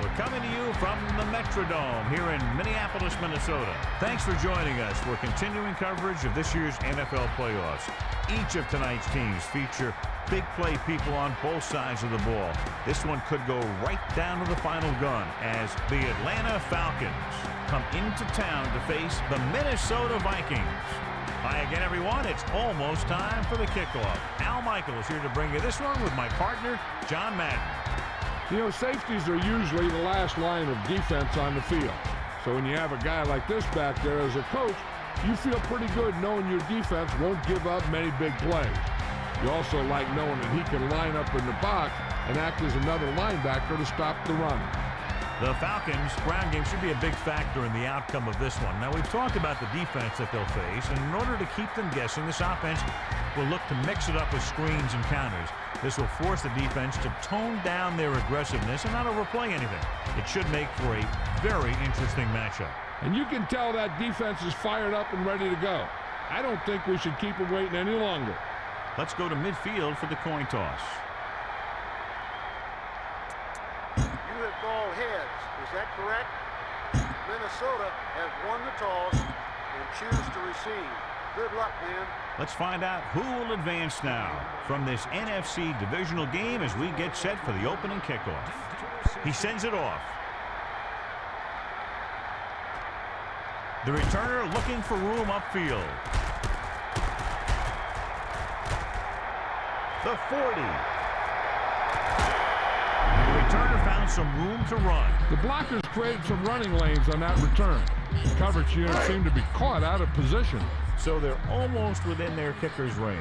We're coming to you from the Metrodome here in Minneapolis, Minnesota. Thanks for joining us. We're continuing coverage of this year's NFL playoffs. Each of tonight's teams feature big play people on both sides of the ball. This one could go right down to the final gun as the Atlanta Falcons come into town to face the Minnesota Vikings. Hi again, everyone. It's almost time for the kickoff. Al Michaels here to bring you this one with my partner, John Madden. You know, safeties are usually the last line of defense on the field. So when you have a guy like this back there as a coach, you feel pretty good knowing your defense won't give up many big plays. You also like knowing that he can line up in the box and act as another linebacker to stop the run. The Falcons' ground game should be a big factor in the outcome of this one. Now, we've talked about the defense that they'll face, and in order to keep them guessing, this offense will look to mix it up with screens and counters. This will force the defense to tone down their aggressiveness and not overplay anything. It should make for a very interesting matchup. And you can tell that defense is fired up and ready to go. I don't think we should keep them waiting any longer. Let's go to midfield for the coin toss. You have ball heads. Is that correct? Minnesota has won the toss and choose to receive. Good luck, man. Let's find out who will advance now from this NFC divisional game as we get set for the opening kickoff. He sends it off. The returner looking for room upfield. The 40. The returner found some room to run. The blockers created some running lanes on that return. The coverage unit seemed to be caught out of position. So they're almost within their kicker's range.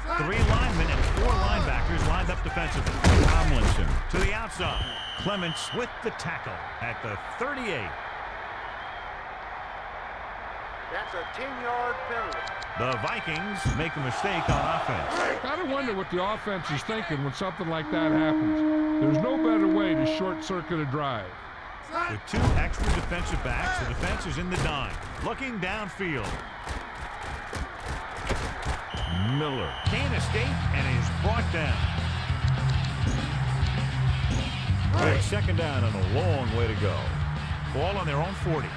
3 linemen and 4 linebackers lined up defensively. Tomlinson to the outside. Clements with the tackle at the 38. That's a 10-yard penalty. The Vikings make a mistake on offense. Gotta wonder what the offense is thinking when something like that happens. There's no better way to short-circuit a drive. With 2 extra defensive backs, the defense is in the dime. Looking downfield. Miller can't escape and is brought down. Good second down and a long way to go. Ball on their own 40.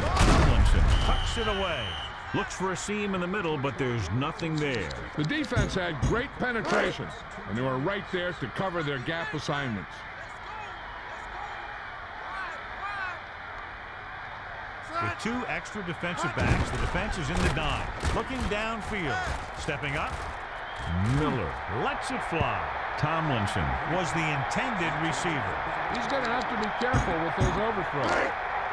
Tomlinson tucks it away. Looks for a seam in the middle, but there's nothing there. The defense had great penetration, and they were right there to cover their gap assignments. With 2 extra defensive backs, the defense is in the dime. Looking downfield. Stepping up. Miller lets it fly. Tomlinson was the intended receiver. He's going to have to be careful with those overthrows.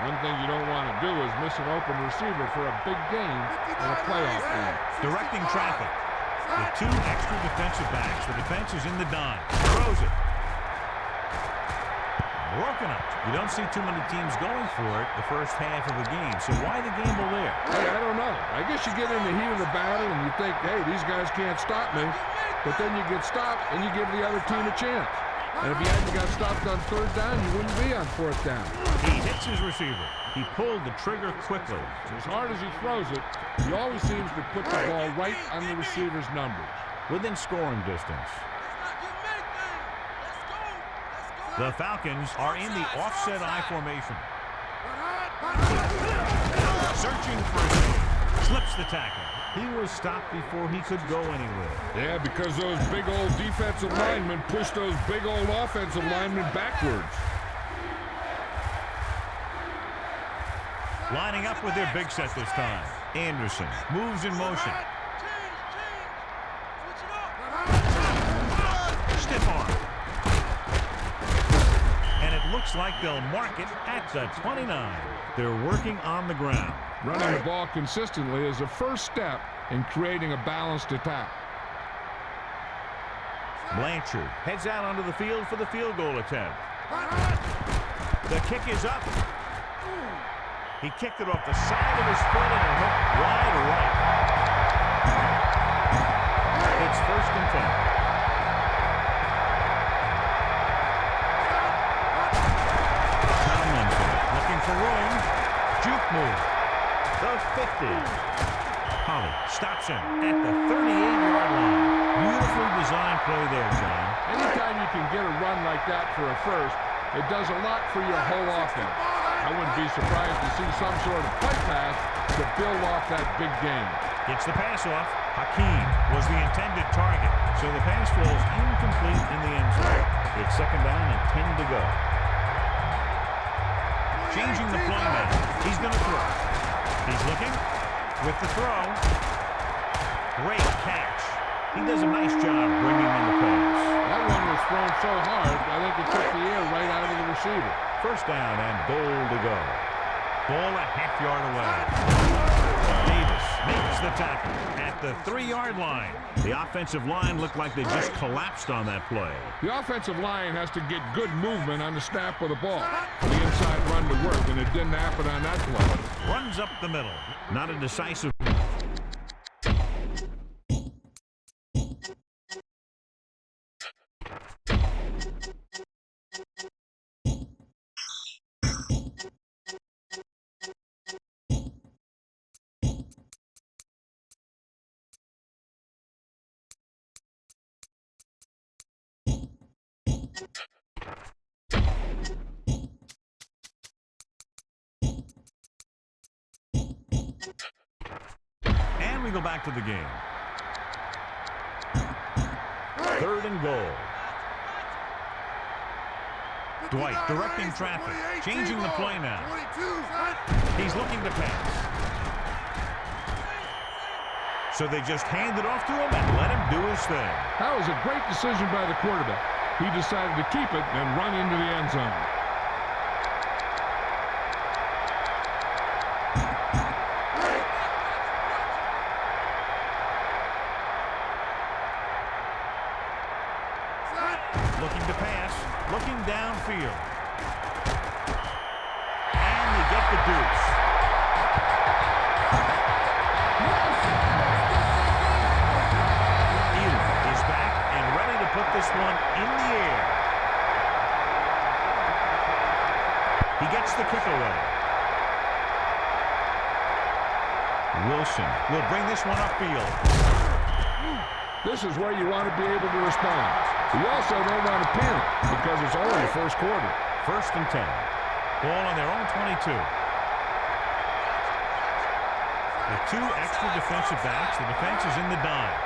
One thing you don't want to do is miss an open receiver for a big game in a playoff game. Directing traffic. With 2 extra defensive backs, the defense is in the dime. Throws it. Broken up. You don't see too many teams going for it the first half of the game, so why the gamble there? Hey, I don't know. I guess you get in the heat of the battle and you think, hey, these guys can't stop me. But then you get stopped and you give the other team a chance. And if you hadn't got stopped on 3rd down, you wouldn't be on 4th down. He hits his receiver. He pulled the trigger quickly. As hard as he throws it, he always seems to put the ball right on the receiver's numbers. Within scoring distance. The Falcons are in the offset I formation. Searching for a save. Slips the tackle. He was stopped before he could go anywhere. Yeah, because those big old defensive linemen pushed those big old offensive linemen backwards. Lining up with their big set this time. Anderson moves in motion. Stiff arm. Looks like they'll mark it at the 29. They're working on the ground. Running the ball consistently is the first step in creating a balanced attack. Blanchard heads out onto the field for the field goal attempt. The kick is up. He kicked it off the side of his foot and it hooked wide right. It's 1st and 10. For room, juke move, the 50. Holly stops him at the 38-yard line. Beautifully designed play there, John. Anytime you can get a run like that for a first, it does a lot for your whole offense. I wouldn't be surprised to see some sort of play pass to build off that big game. Gets the pass off. Hakeem was the intended target, so the pass falls incomplete in the end zone. It's second down and 10 to go. Changing the play now. He's going to throw. He's looking with the throw. Great catch. He does a nice job bringing in the pass. That one was thrown so hard, I think it took the air right out of the receiver. First down and goal to go. Ball a half-yard away. Davis makes the tackle at the 3-yard line. The offensive line looked like they just collapsed on that play. The offensive line has to get good movement on the snap of the ball for the inside run to work, and it didn't happen on that play. Runs up the middle. Not a decisive... And we go back to the game. Third and goal. Dwight directing traffic. Changing the play now. He's looking to pass. So they just hand it off to him and let him do his thing. That was a great decision by the quarterback. He decided to keep it and run into the end zone. Looking to pass, looking downfield. And they get the deuce. Elam is back and ready to put this one in the air. He gets the kick away. Wilson will bring this one upfield. This is where you want to be able to respond. You also don't want to panic because it's only the first quarter. First and 10. Ball on their own 22. With 2 extra defensive backs, the defense is in the dime.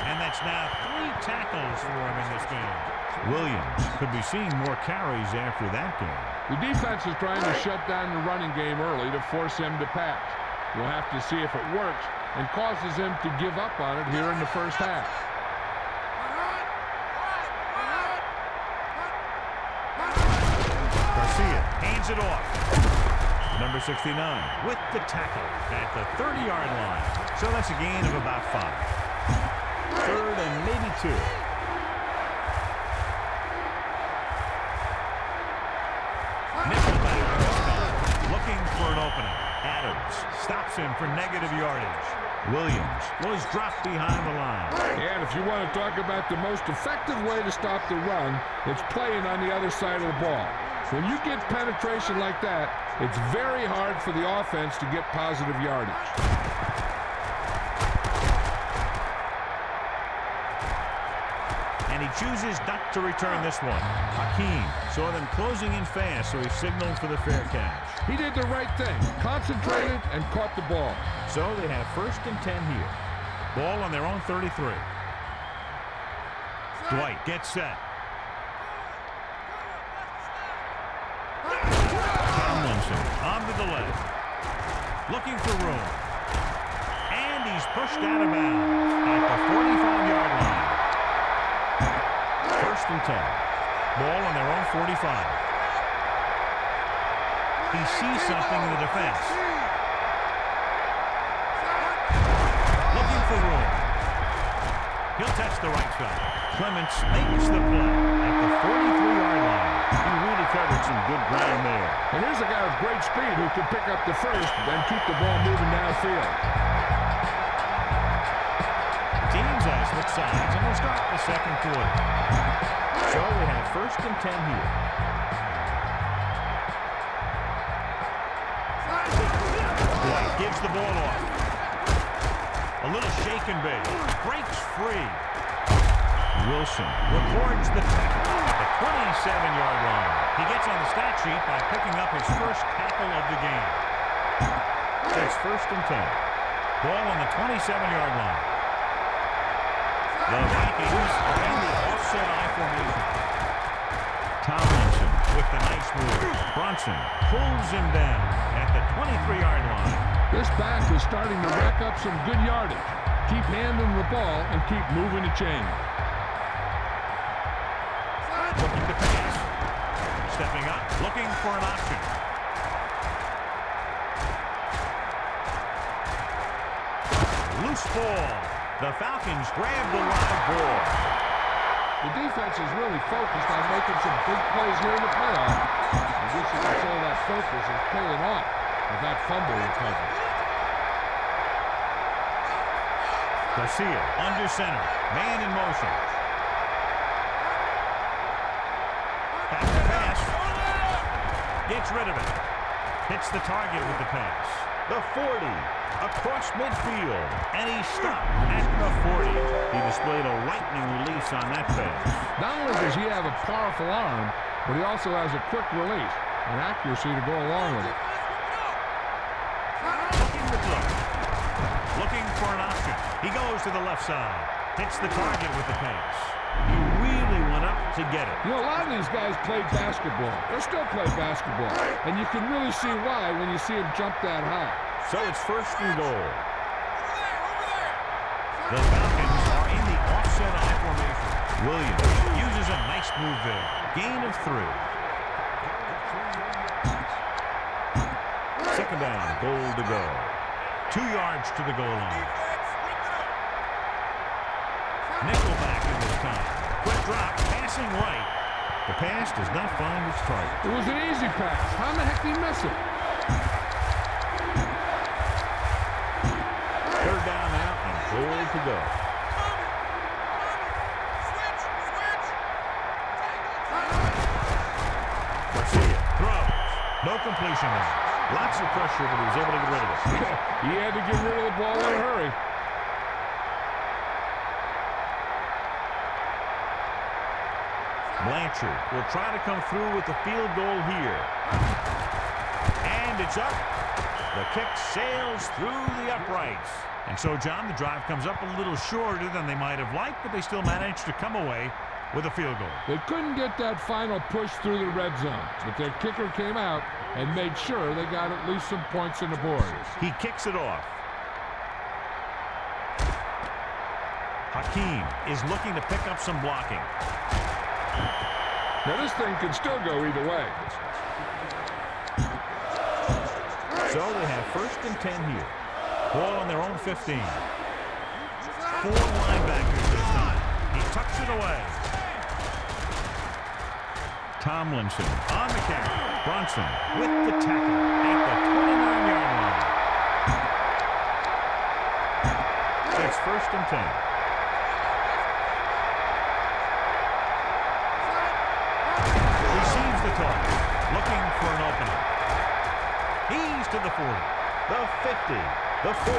And that's now 3 tackles for him in this game. Williams could be seeing more carries after that game. The defense is trying to shut down the running game early to force him to pass. We'll have to see if it works and causes him to give up on it here in the first half. Garcia hands it off. Number 69 with the tackle at the 30-yard line. So that's a gain of about 5. Third and maybe 2. Nickelback this time, looking for an opening. Adams stops him for negative yardage. Williams was dropped behind the line. And if you want to talk about the most effective way to stop the run, it's playing on the other side of the ball. When you get penetration like that, it's very hard for the offense to get positive yardage. And he chooses not to return this one. Hakeem saw them closing in fast, so he signaled for the fair catch. He did the right thing, concentrated and caught the ball. So they have first and 10 here. Ball on their own 33. Dwight gets set. Tomlinson on the delay. Looking for room. And he's pushed out of bounds at the 45-yard line. First and 10. Ball on their own 45. He sees something in the defense. Looking for room. He'll test the right side. Clements makes the play at the 43-yard line. He really covered some good ground there. And here's a guy with great speed who can pick up the first and keep the ball moving downfield. Teams have switched sides, and we'll start the second quarter. So we have first and 10 here. White gives the ball off. A little shake and bake. Breaks free. Wilson records the tackle at the 27-yard line. He gets on the stat sheet by picking up his first tackle of the game. It's 1st and 10. Ball on the 27-yard line. The Vikings are in the offset I formation. Tomlinson with the nice move. Brunson pulls him down at the 23-yard line. This back is starting to rack up some good yardage. Keep handling the ball and keep moving the chain. Looking to pass. Stepping up, looking for an option. Loose ball. The Falcons grab the live ball. The defense is really focused on making some big plays here in the playoff. I guess you can say that focus is paying off with that fumble recovery. Garcia under center. Man in motion. Back to pass. Gets rid of it. Hits the target with the pass. The 40. Across midfield. And he stopped at the 40. He displayed a lightning release on that pass. Not only does he have a powerful arm, but he also has a quick release and accuracy to go along with it. Looking to throw. Looking for an option. He goes to the left side. Hits the target with the pass. He really went up to get it. You know, a lot of these guys played basketball. They still play basketball. And you can really see why when you see them jump that high. So it's 1st and goal. The Falcons are in the offset I formation. Williams uses a nice move there. Gain of 3. 2nd down, goal to go. 2 yards to the goal line. Nickelback in this time. Quick drop, passing right. The pass does not find its target. It was an easy pass. How in the heck did he miss it? 3rd down now and goal to go. Garcia throws. No completion there. Lots of pressure, but he was able to get rid of it. He had to get rid of the ball in a hurry. Blanchard will try to come through with the field goal here. And it's up. The kick sails through the uprights. And so, John, the drive comes up a little shorter than they might have liked, but they still managed to come away with a field goal. They couldn't get that final push through the red zone, but their kicker came out and made sure they got at least some points on the board. He kicks it off. Hakeem is looking to pick up some blocking. Now this thing can still go either way. So they have 1st and 10 here. Ball on their own 15. 4 linebackers this time. He tucks it away. Tomlinson on the carry. Brunson with the tackle at the 29-yard line. It's 1st and 10. Receives the toss. Looking for an opening. He's to the 40. The 50. The 40.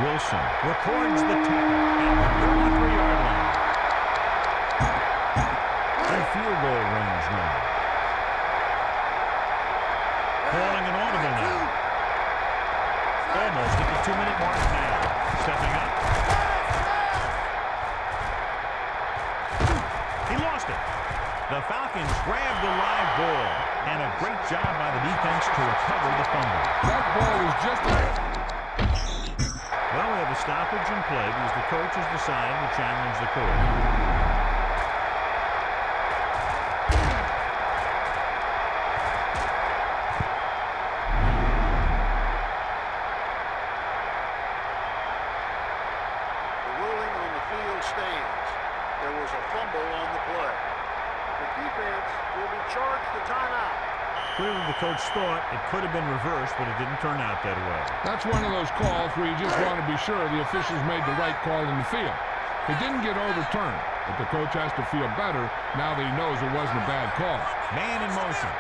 Wilson records the tackle at the 33-yard line. In field goal range now. Calling an audible now. Almost at the 2-minute mark now. Stepping up. He lost it. The Falcons grab the live ball. And a great job by the defense to recover the fumble. That ball was just a... Well, we have a stoppage in play because the coach has decided to challenge the call. Clearly the coach thought it could have been reversed, but it didn't turn out that way. That's one of those calls where you just want to be sure the officials made the right call in the field. It didn't get overturned, but the coach has to feel better now that he knows it wasn't a bad call. Man in motion.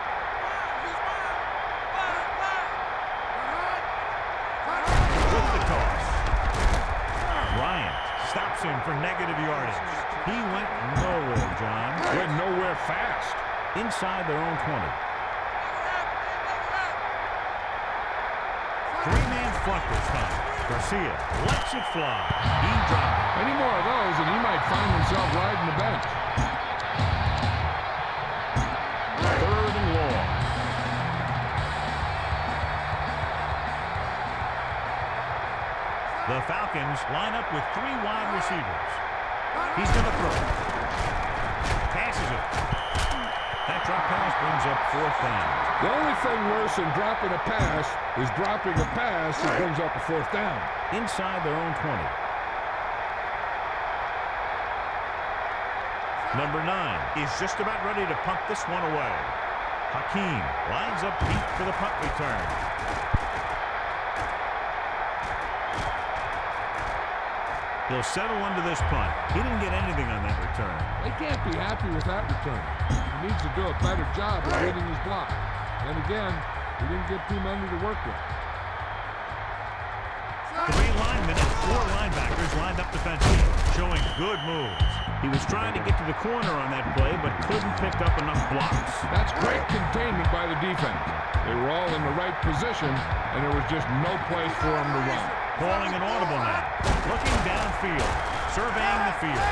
him for negative yardage. He went nowhere, John. Went nowhere fast. Inside their own 20. Three-man front this time. Garcia lets it fly. He dropped it. Any more of those, and he might find himself riding the bench. 3rd and long. The Falcons line up with 3 wide receivers. He's going to throw. Passes it. That drop pass brings up 4th down. The only thing worse than dropping a pass is dropping a pass that brings up a 4th down. Inside their own 20. Number 9 is just about ready to punt this one away. Hakeem lines up deep for the punt return. He'll settle into this punt. He didn't get anything on that return. They can't be happy with that return. He needs to do a better job of reading his block. And again, he didn't get too many to work with. 3 linemen and 4 linebackers lined up defensively, showing good moves. He was trying to get to the corner on that play, but couldn't pick up enough blocks. That's great containment by the defense. They were all in the right position, and there was just no place for them to run. Calling an audible now. Looking downfield. Surveying the field.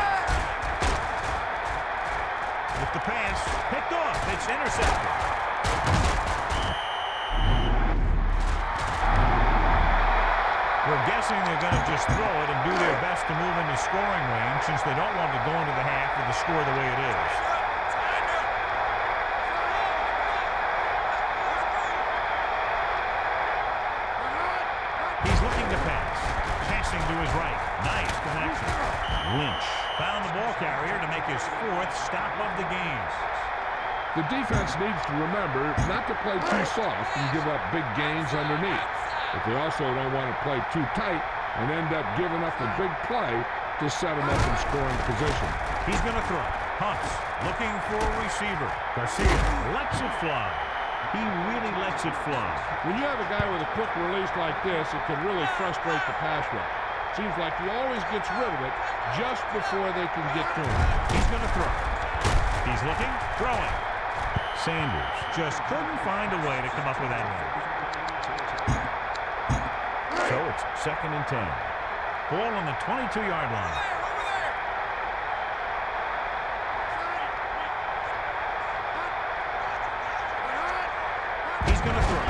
With the pass. Picked off. It's intercepted. We're guessing they're going to just throw it and do their best to move into scoring range since they don't want to go into the half with the score the way it is. He's looking to pass. Passing to his right. Nice connection. Lynch found the ball carrier to make his 4th stop of the game. The defense needs to remember not to play too soft and give up big gains underneath. But they also don't want to play too tight and end up giving up a big play to set them up in scoring position. He's going to throw. Hunts looking for a receiver. Garcia lets it fly. He really lets it fly. When you have a guy with a quick release like this, it can really frustrate the pass rush. Seems like he always gets rid of it just before they can get to him. He's going to throw. He's looking, throwing. Sanders just couldn't find a way to come up with that one. So it's 2nd and 10. Ball on the 22-yard line. He's going to throw.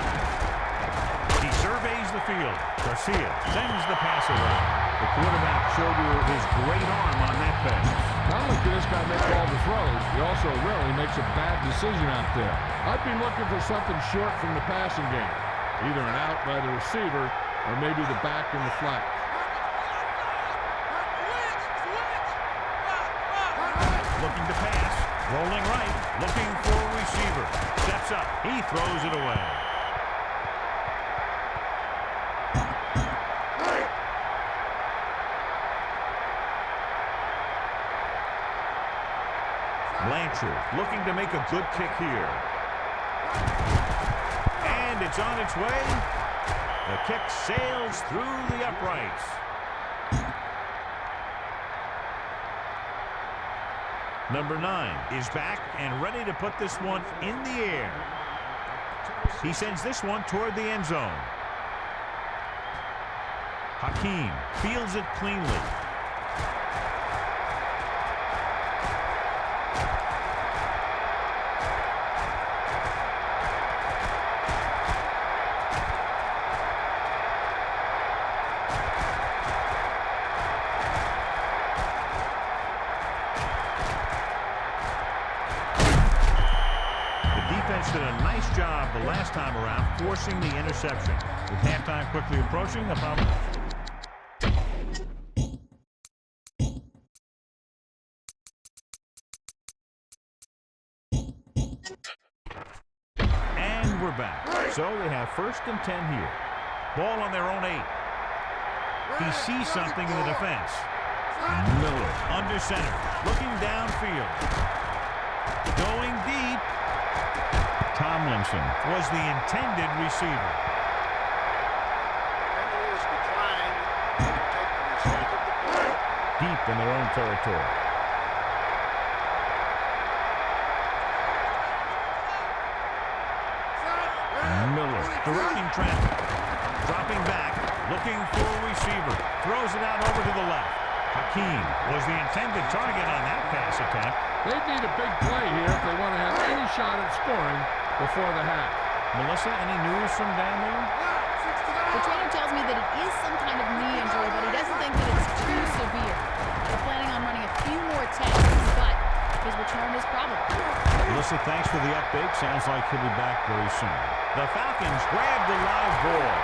He surveys the field. Garcia sends the pass away. The quarterback showed you his great arm on that pass. Not only can this guy make all the throws, he also rarely makes a bad decision out there. I'd be looking for something short from the passing game. Either an out by the receiver or maybe the back in the flat. Looking to pass. Rolling right. Looking for a receiver. Steps up. He throws it away. Blanchard looking to make a good kick here. And it's on its way. The kick sails through the uprights. Number 9 is back and ready to put this one in the air. He sends this one toward the end zone. Hakeem fields it cleanly. Did a nice job the last time around forcing the interception. With halftime quickly approaching, the problem. And we're back. So they have 1st and 10 here. Ball on their own 8. He sees something in the defense. Miller under center, looking downfield. Going deep. Tomlinson was the intended receiver. Penalty is declined. Take the result of the play. deep in their own territory. Miller directing traffic. Dropping back. Looking for a receiver. Throws it out over to the left. Hakeem was the intended target on that pass attempt. They need a big play here if they want to have any shot at scoring before the half. Melissa, any news from down there? The trainer tells me that it is some kind of knee injury, but he doesn't think that it's too severe. They're planning on running a few more tests, but his return is probable. Melissa, thanks for the update. Sounds like he'll be back very soon. The Falcons grab the live ball.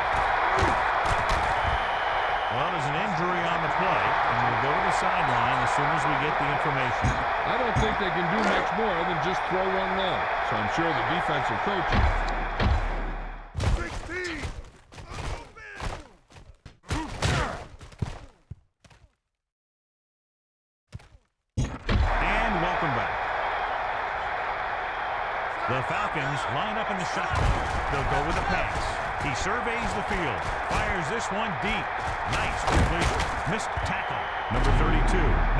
Well, there's an injury on the play, and we'll go to the sideline as soon as we get the information. I don't think they can do much more than just throw one long, so I'm sure the defensive coaches. And welcome back. The Falcons line up in the shotgun. They'll go with a pass. He surveys the field. Fires this one deep. Nice completion. Missed tackle. Number 32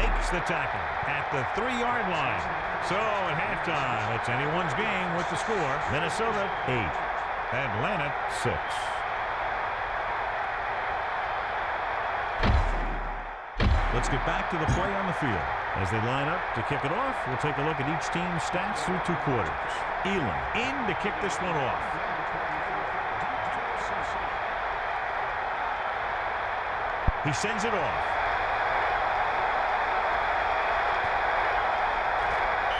makes the tackle at the 3-yard line. So at halftime, it's anyone's game with the score. Minnesota 8. Atlanta 6. Let's get back to the play on the field. As they line up to kick it off, we'll take a look at each team's stats through 2 quarters. Elam in to kick this one off. He sends it off.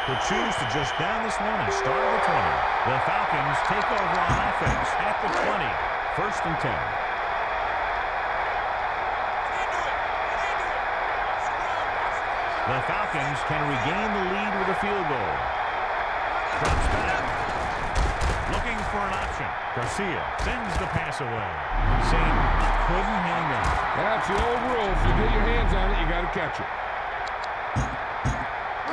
He'll choose to just down this one and start at the 20. The Falcons take over on offense at the 20. 1st and 10. The Falcons can regain the lead with a field goal. Drops back. Looking for an option. Garcia sends the pass away. Sanders couldn't hang on. That's the old rule. If you get your hands on it, you got to catch it.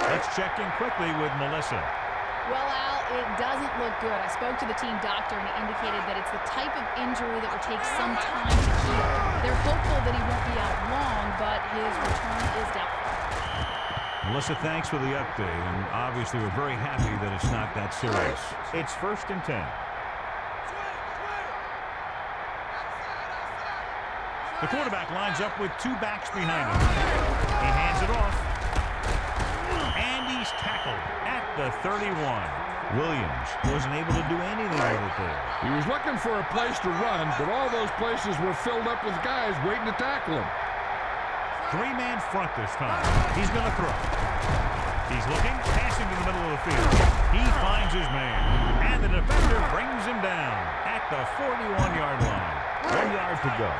Let's check in quickly with Melissa. Well, Al, it doesn't look good. I spoke to the team doctor, and he indicated that it's the type of injury that will take some time to heal. They're hopeful that he won't be out long, but his return is doubtful. Melissa, thanks for the update, and obviously we're very happy that it's not that serious. It's 1st and 10. The quarterback lines up with 2 backs behind him. He hands it off. And he's tackled at the 31. Williams wasn't able to do anything with it there. He was looking for a place to run, but all those places were filled up with guys waiting to tackle him. 3-man front this time. He's going to throw. He's looking, passing to the middle of the field. He finds his man, and the defender brings him down at the 41-yard line. 1 yard to go.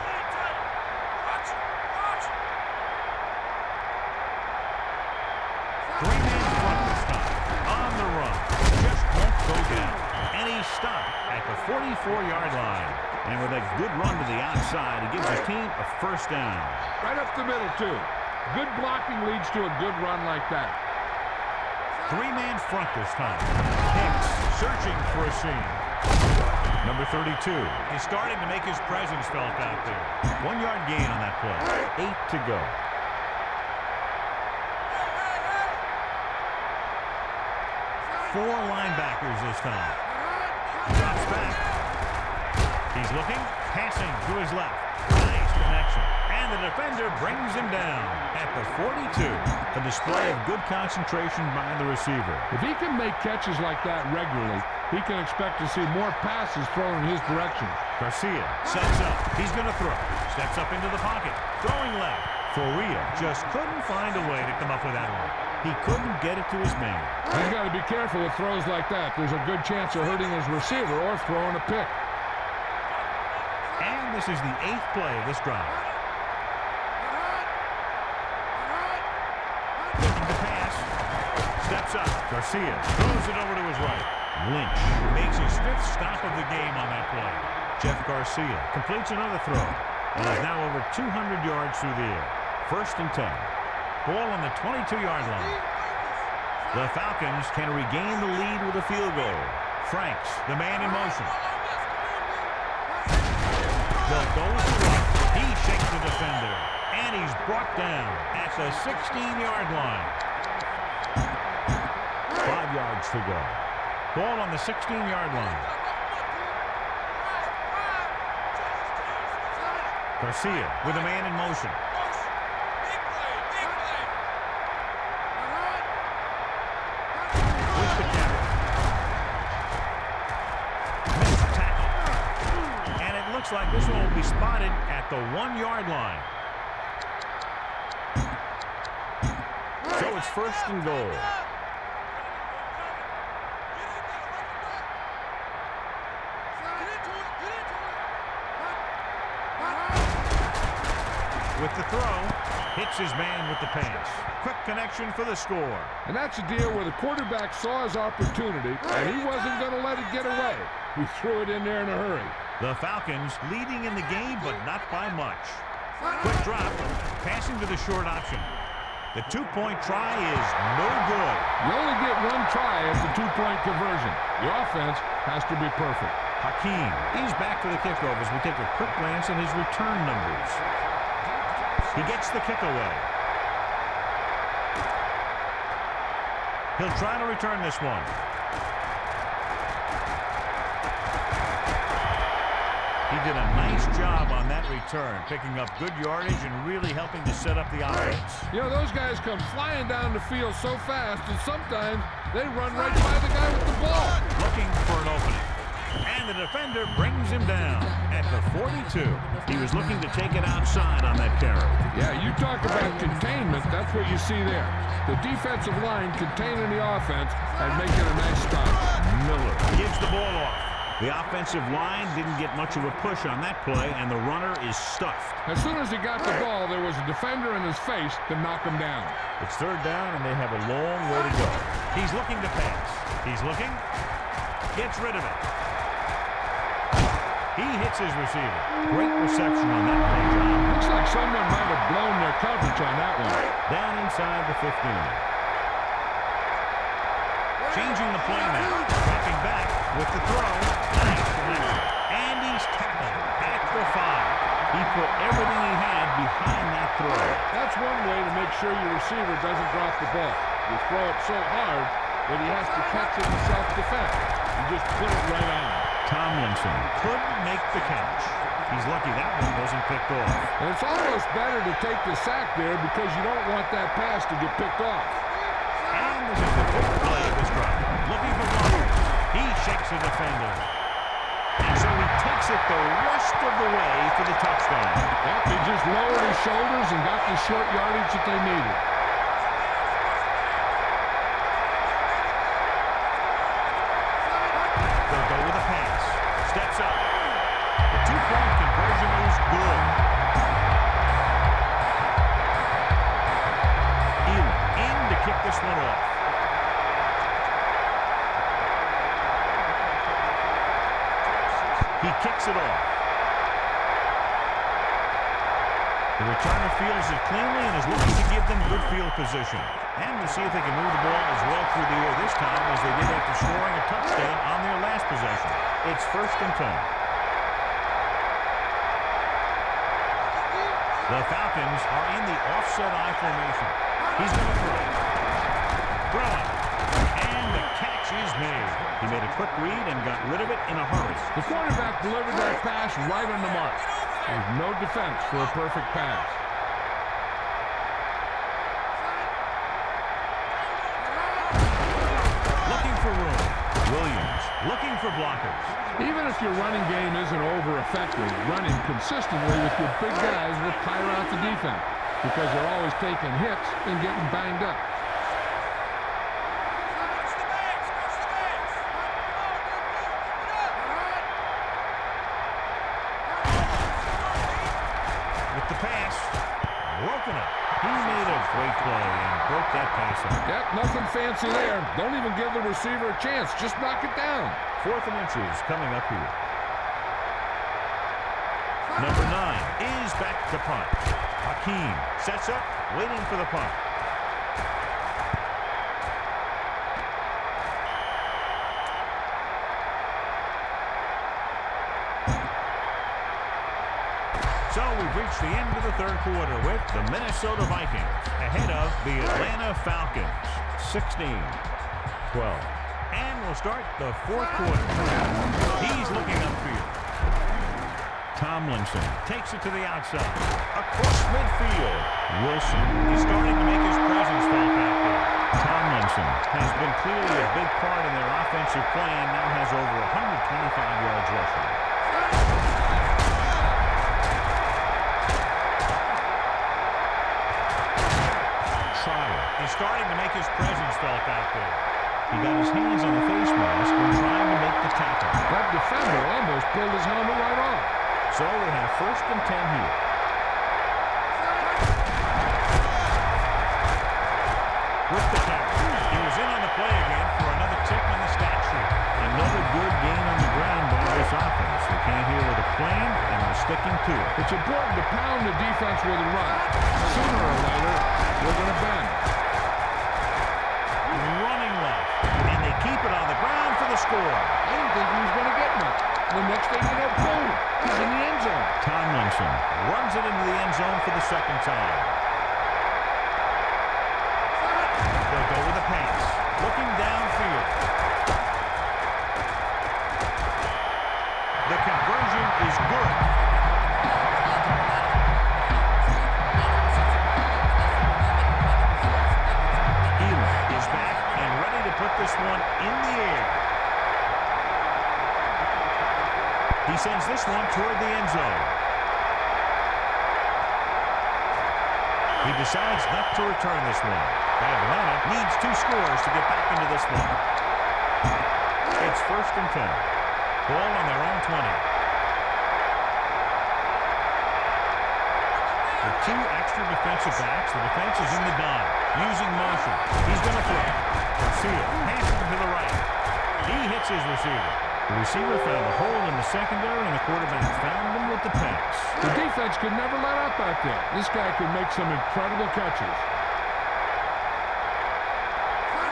3-man front this time. On the run. Just won't go down. And he's stopped at the 44-yard line. And with a good run to the outside, he gives his team a 1st down. Right up the middle, too. Good blocking leads to a good run like that. 3-man front this time. Hicks searching for a seam. Number 32 is starting to make his presence felt out there. 1 yard gain on that play. 8 to go. Four linebackers this time. Drops back. He's looking, passing to his left. Nice connection. And the defender brings him down at the 42. A display of good concentration by the receiver. If he can make catches like that regularly, he can expect to see more passes thrown in his direction. Garcia sets up. He's going to throw. Steps up into the pocket. Throwing left. Faria just couldn't find a way to come up with that one. He couldn't get it to his man. He's got to be careful with throws like that. There's a good chance of hurting his receiver or throwing a pick. And this is the 8th play of this drive. Looking to pass. Steps up. Garcia throws it over to his right. Lynch makes his 5th stop of the game on that play. Jeff Garcia completes another throw and is now over 200 yards through the air. 1st and 10. Ball on the 22-yard line. The Falcons can regain the lead with a field goal. Franks, the man in motion. They'll go with the run. He shakes the defender, and he's brought down at the 16-yard line. 5 yards to go. Ball on the 16-yard line. Garcia with a man in motion. With the carry. Missed tackle. And it looks like this one will be spotted at the 1-yard line. So it's 1st and goal. With the throw, hits his man with the pass. Quick connection for the score. And that's a deal where the quarterback saw his opportunity, and he wasn't going to let it get away. He threw it in there in a hurry. The Falcons leading in the game, but not by much. Quick drop, passing to the short option. The 2-point try is no good. You only get one try at the 2-point conversion. The offense has to be perfect. Hakeem is back for the kickoff as we take a quick glance at his return numbers. He gets the kick away. He'll try to return this one. He did a nice job on that return, picking up good yardage and really helping to set up the offense. You know, those guys come flying down the field so fast, and sometimes they run right by the guy with the ball. Looking for an opening. And the defender brings him down at the 42. He was looking to take it outside on that carry. Yeah, you talk about containment, that's what you see there. The defensive line containing the offense and making a nice stop. Miller gives the ball off. The offensive line didn't get much of a push on that play, and the runner is stuffed. As soon as he got the ball, there was a defender in his face to knock him down. It's 3rd down, and they have a long way to go. He's looking to pass. He's looking. Gets rid of it. He hits his receiver. Great reception on that play, John. Looks like someone might have blown their coverage on that one. Down inside the 15. Changing the play now. Dropping back with the throw. Nice connection. And he's tackled at the 5. He put everything he had behind that throw. That's one way to make sure your receiver doesn't drop the ball. You throw it so hard that he has to catch it in self-defense. You just put it right on. Tomlinson couldn't make the catch. He's lucky that one wasn't picked off. And it's almost better to take the sack there because you don't want that pass to get picked off. And this is the 5th play of this drive. Looking for blockers. He shakes a defender. And so he takes it the rest of the way for the touchdown. Yep, he just lowered his shoulders and got the short yardage that they needed. They'll go with a pass. Steps up. The 2-point conversion is good. Elam in to kick this one off. He kicks it off. The returner fields it cleanly and is looking to give them good field position. And to see if they can move the ball as well through the air this time as they did after scoring a touchdown on their last possession. It's 1st and 10. The Falcons are in the offset I formation. He's going to throw. Throwing. And the catch is made. He made a quick read and got rid of it in a hurry. The quarterback delivered that pass right on the mark. There's no defense for a perfect pass. Looking for room. Williams looking for blockers. Even if your running game isn't over-effective, running consistently with your big guys will tire out the defense because they're always taking hits and getting banged up. With the pass, broken up. He made a great play and broke that pass up. Yep, nothing fancy there. Don't even give the receiver a chance. Just knock it down. 4th and inches coming up here. Number 9 is back to punt. Hakeem sets up, waiting for the punt. So we've reached the end of the third quarter with the Minnesota Vikings ahead of the Atlanta Falcons, 16-12. And we'll start the fourth quarter. He's looking upfield. Tomlinson takes it to the outside. Across midfield. Wilson is starting to make his presence felt out there. Tomlinson has been clearly a big part in their offensive play and now has over 125 yards rushing. Trotter is starting to make his presence felt out there. He got his hands on the face mask when trying to make the tackle. That defender almost pulled his helmet right off. So we'll have 1st and 10 here. With the carry. He was in on the play again for another tick on the stat sheet. Another good gain on the ground by this offense. They came here with a plan, and they're sticking to it. It's important to pound the defense with a run. Sooner or later, they're going to bend. Running left. And they keep it on the ground for the score. I didn't think he was going to get much. The next thing you know, boom, he's in the end zone. Tomlinson runs it into the end zone for the second time. They'll go with a pass. Looking downfield. The conversion is good. Elam is back and ready to put this one in the air. He sends this one toward the end zone. He decides not to return this one. Atlanta needs 2 scores to get back into this one. It's 1st and 10. Ball on their own 20. The 2 extra defensive backs. The defense is in the dime. Using motion. He's going to throw. Garcia passing to the right. He hits his receiver. The receiver found a hole in the secondary, and the quarterback found him with the pass. The defense could never let up out there. This guy could make some incredible catches.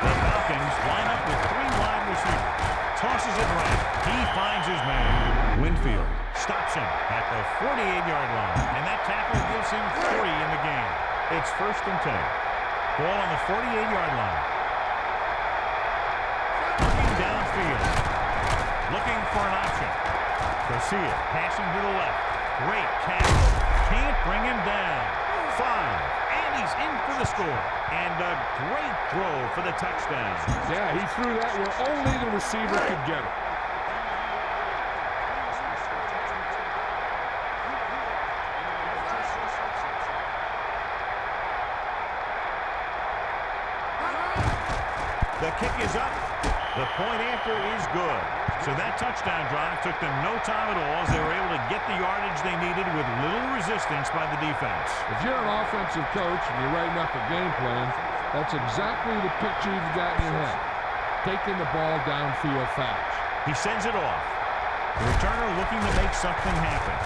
The Falcons line up with 3 wide receivers. Tosses it right. He finds his man. Winfield stops him at the 48-yard line, and that tackle gives him 3 in the game. It's 1st and 10. Ball on the 48-yard line. Looking downfield. Looking for an option. Garcia passing to the left. Great catch. Can't bring him down. 5. And he's in for the score. And a great throw for the touchdown. Yeah, he threw that where only the receiver could get it. The kick is up. The point after is good. So that touchdown drive took them no time at all as they were able to get the yardage they needed with little resistance by the defense. If you're an offensive coach and you're writing up a game plan, that's exactly the picture you've got in your head. Taking the ball downfield fast. He sends it off. The returner looking to make something happen.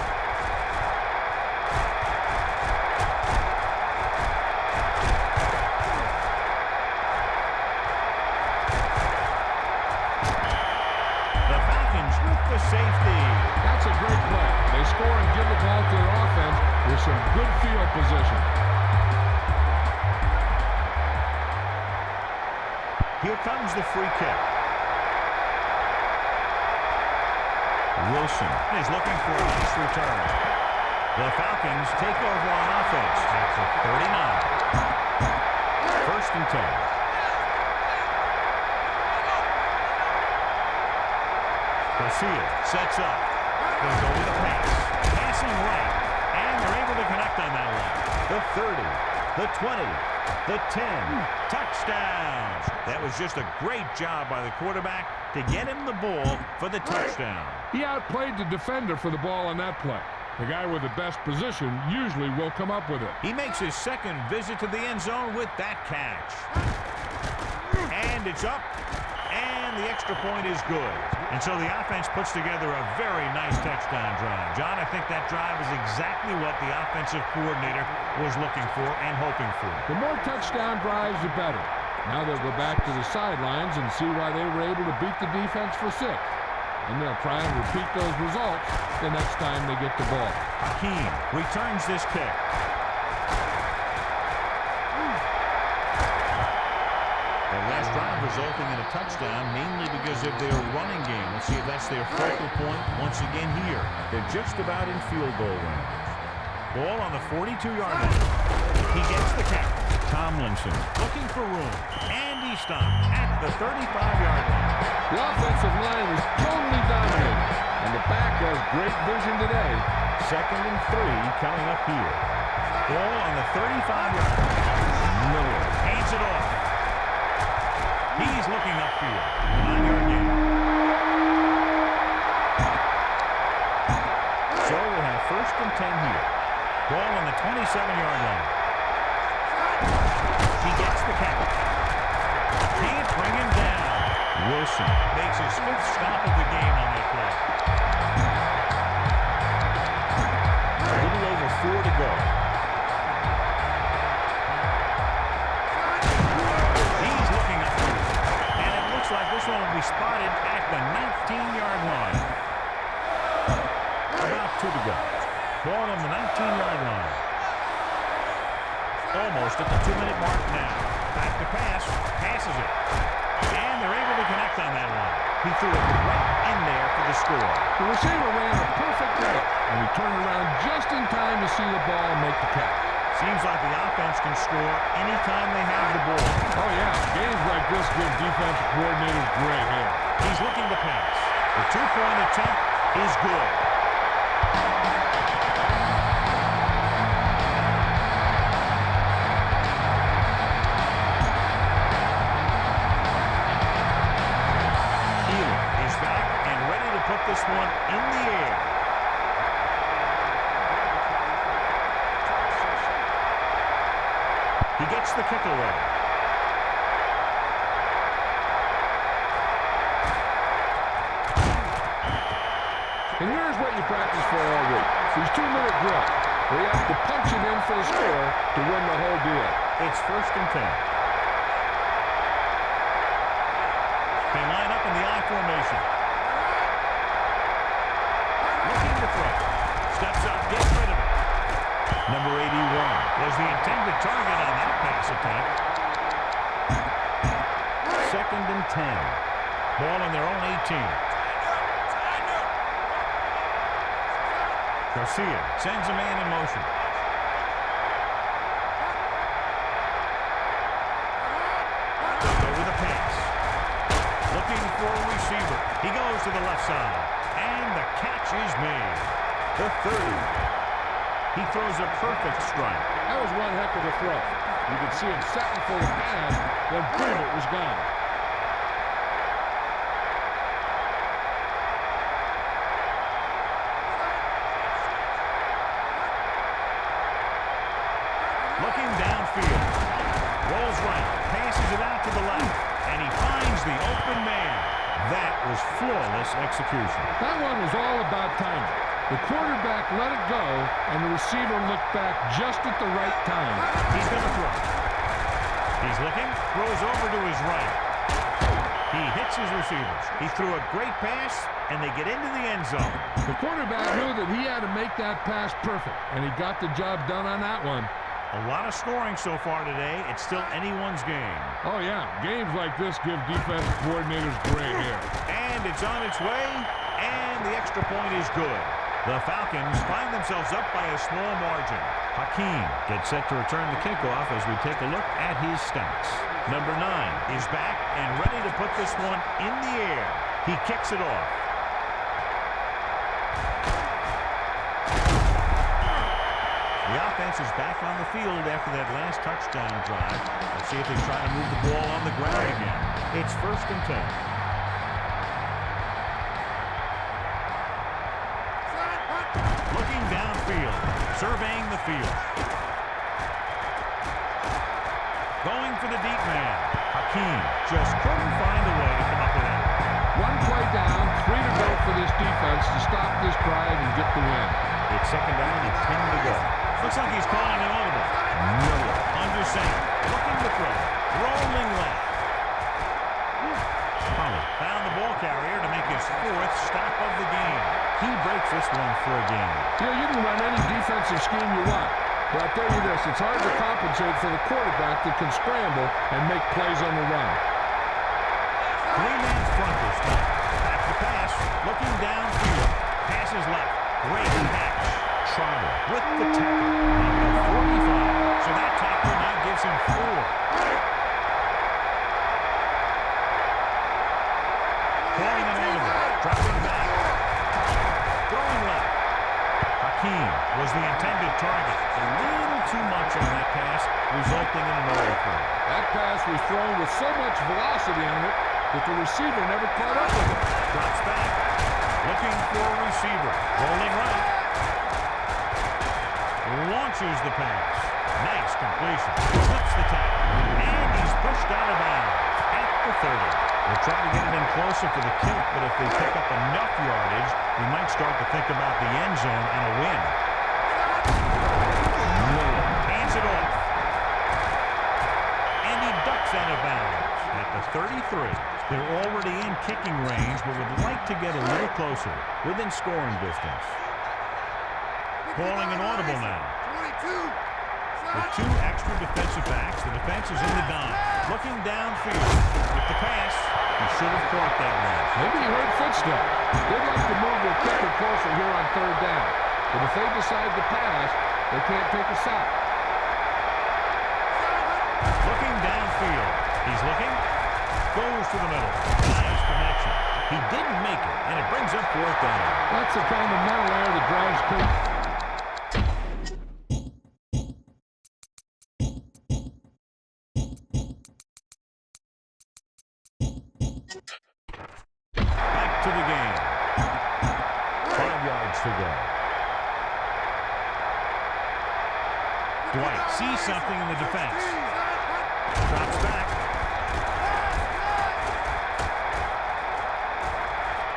The safety. That's a great play. They score and give the ball to their offense with some good field position. Here comes the free kick. Wilson is looking for a nice return. The Falcons take over on offense at the 39. 1st and 10. Garcia sets up. They'll go with a pass. Passing right. And they're able to connect on that one. The 30. The 20. The 10. Touchdown. That was just a great job by the quarterback to get him the ball for the touchdown. He outplayed the defender for the ball on that play. The guy with the best position usually will come up with it. He makes his 2nd visit to the end zone with that catch. And it's up. And the extra point is good. And so the offense puts together a very nice touchdown drive. John, I think that drive is exactly what the offensive coordinator was looking for and hoping for. The more touchdown drives, the better. Now they'll go back to the sidelines and see why they were able to beat the defense for 6. and they'll try and repeat those results the next time they get the ball. Hakeem returns this kick. Their last drive resulting in a touchdown, mainly because of their running game. Let's see if that's their focal point once again here. They're just about in field goal range. Ball on the 42-yard line. He gets the catch. Tomlinson looking for room, and he stopped at the 35-yard line. The offensive line is totally dominating, and the back has great vision today. 2nd and 3 coming up here. Ball on the 35-yard line. Miller hands it off. He's looking upfield. 9-yard gain. So we'll have 1st and 10 here. Ball on the 27-yard line. He gets the catch. Can't bring him down. Wilson makes his 5th stop of the game on that play. A little over 4 to go. He's looking up here. And it looks like this one will be spotted at the 19-yard line. About 2 to go. Ball on the 19-yard line. Almost at the 2-minute mark now. Back to pass. Passes it. And they're able to connect on that one. He threw it right in there for the score. The receiver ran a perfect route, and he turned around just in time to see the ball make the catch. Seems like the offense can score anytime they have the ball. Oh, yeah. Games like this give defensive coordinators gray hair. He's looking to pass. The 2-point attempt is good. This one in the air. He gets the kick away. And here's what you practice for all week. These 2-minute drills, where you have to punch it in for the score to win the whole deal. It's 1st and 10. They line up in the I formation. Steps up, gets rid of it. Number 81 was the intended target on that pass attempt. 2nd and 10. Ball on their own 18. Garcia sends a man in motion. They go with a pass. Looking for a receiver. He goes to the left side. And the catch is made. The 30. He throws a perfect strike. That was one heck of a throw. You could see him setting for the pass, then boom, it was gone. Looking downfield. Rolls right. Passes it out to the left. And he finds the open man. That was flawless execution. That one was all about timing. The quarterback let it go, and the receiver looked back just at the right time. He's going to throw. He's looking, throws over to his right. He hits his receivers. He threw a great pass, and they get into the end zone. The quarterback knew that he had to make that pass perfect, and he got the job done on that one. A lot of scoring so far today. It's still anyone's game. Oh, yeah. Games like this give defensive coordinators gray hair. And it's on its way, and the extra point is good. The Falcons find themselves up by a small margin. Hakeem gets set to return the kickoff as we take a look at his stats. Number 9 is back and ready to put this one in the air. He kicks it off. The offense is back on the field after that last touchdown drive. Let's see if they try to move the ball on the ground again. It's 1st and 10. Looking downfield, surveying the field. Going for the deep man. Hakeem just couldn't find a way to come up with that. One play down, 3 to go for this defense to stop this drive and get the win. It's 2nd down and 10 to go. Looks like he's calling an audible. Miller under center, looking to throw, rolling left. Pollard found the ball carrier to make his 4th stop. the scheme you want. But I'll tell you this, it's hard to compensate for the quarterback that can scramble and make plays on the run. Three-man front this time. Back to pass. Looking downfield. Passes left. Great catch. Trotter with the tackle. Number 45. So that tackle now gives him 4. Calling an audible. Dropping back. Throwing left. Hakeem was the intended target. A little too much on that pass, resulting in an overthrow. That pass was thrown with so much velocity on it that the receiver never caught up with it. Drops back. Looking for a receiver. Rolling right. Launches the pass. Nice completion. Flips the tackle. And he's pushed out of bounds at the 30. They'll try to get it in closer for the kick, but if they pick up enough yardage, we might start to think about the end zone and a win. Miller hands it off. And he ducks out of bounds at the 33. They're already in kicking range, but would like to get a little closer, within scoring distance. Calling an audible now. With 2 extra defensive backs, the defense is in the dime. Looking downfield with the pass. He should have caught that one. Maybe he heard footsteps. They'd like to move their kicker closer here on 3rd down. But if they decide to pass, they can't take a sack. Looking downfield. He's looking. Goes to the middle. Nice connection. He didn't make it, and it brings up 4th down. That's the kind of mental error that drives coaches. Back to the game. 5 yards to go. Dwight sees something in the defense. Drops back.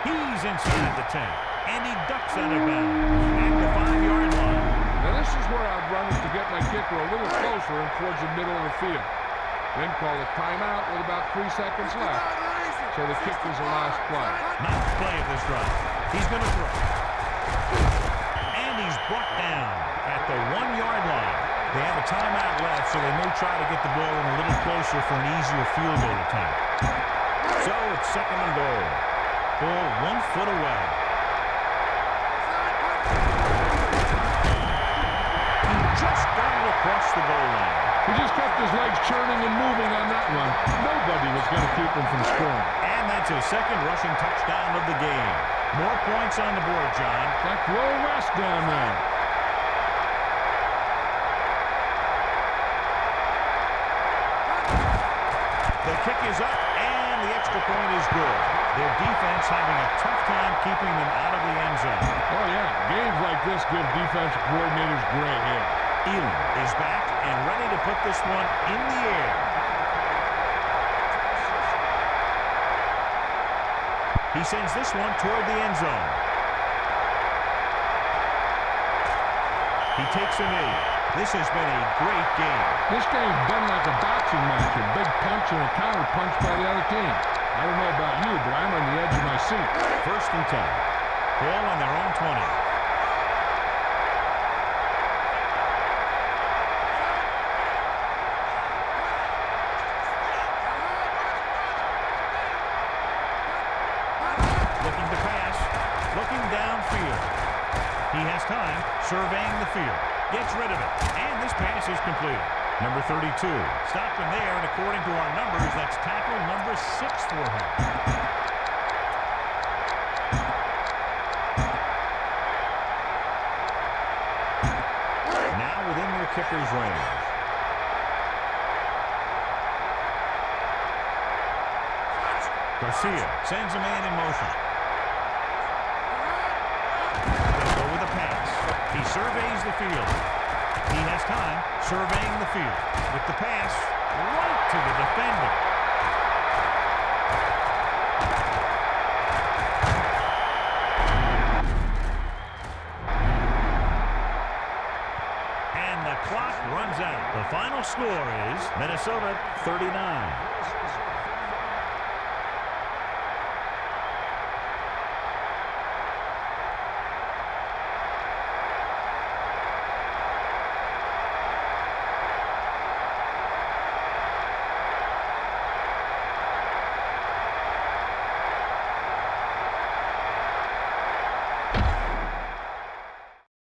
He's inside the 10. And he ducks out of bounds at the 5-yard line. Now this is where I'd run it to get my kicker a little closer and towards the middle of the field. Then call a timeout with about 3 seconds left. So the kick is the last play. Ninth play of this drive. He's going to throw. And he's brought down at the 1-yard line. They have a timeout left, so they may try to get the ball in a little closer for an easier field goal attempt. So it's 2nd and goal. Ball 1 foot away. He just got it across the goal line. He just kept his legs churning and moving on that run. Nobody was going to keep him from scoring. And that's his 2nd rushing touchdown of the game. More points on the board, John. Like the old West down there. The kick is up, and the extra point is good. Their defense having a tough time keeping them out of the end zone. Oh, yeah. Games like this give defensive coordinators gray hair. Elam is back and ready to put this one in the air. He sends this one toward the end zone. He takes a knee. This has been a great game. This game's been like a boxing match, a big punch and a counter punch by the other team. I don't know about you, but I'm on the edge of my seat. 1st and 10. Ball on their own 20. Looking to pass. Looking downfield. He has time, surveying the field. Gets rid of it. And this pass is completed. Number 32. Stopped him there, and according to our numbers, that's tackle number 6 for him. Now within their kicker's range. Garcia sends a man in motion. They'll go with a pass. He surveys the field. He has time, surveying the field. With the pass, right to the defender. And the clock runs out. The final score is Minnesota 39.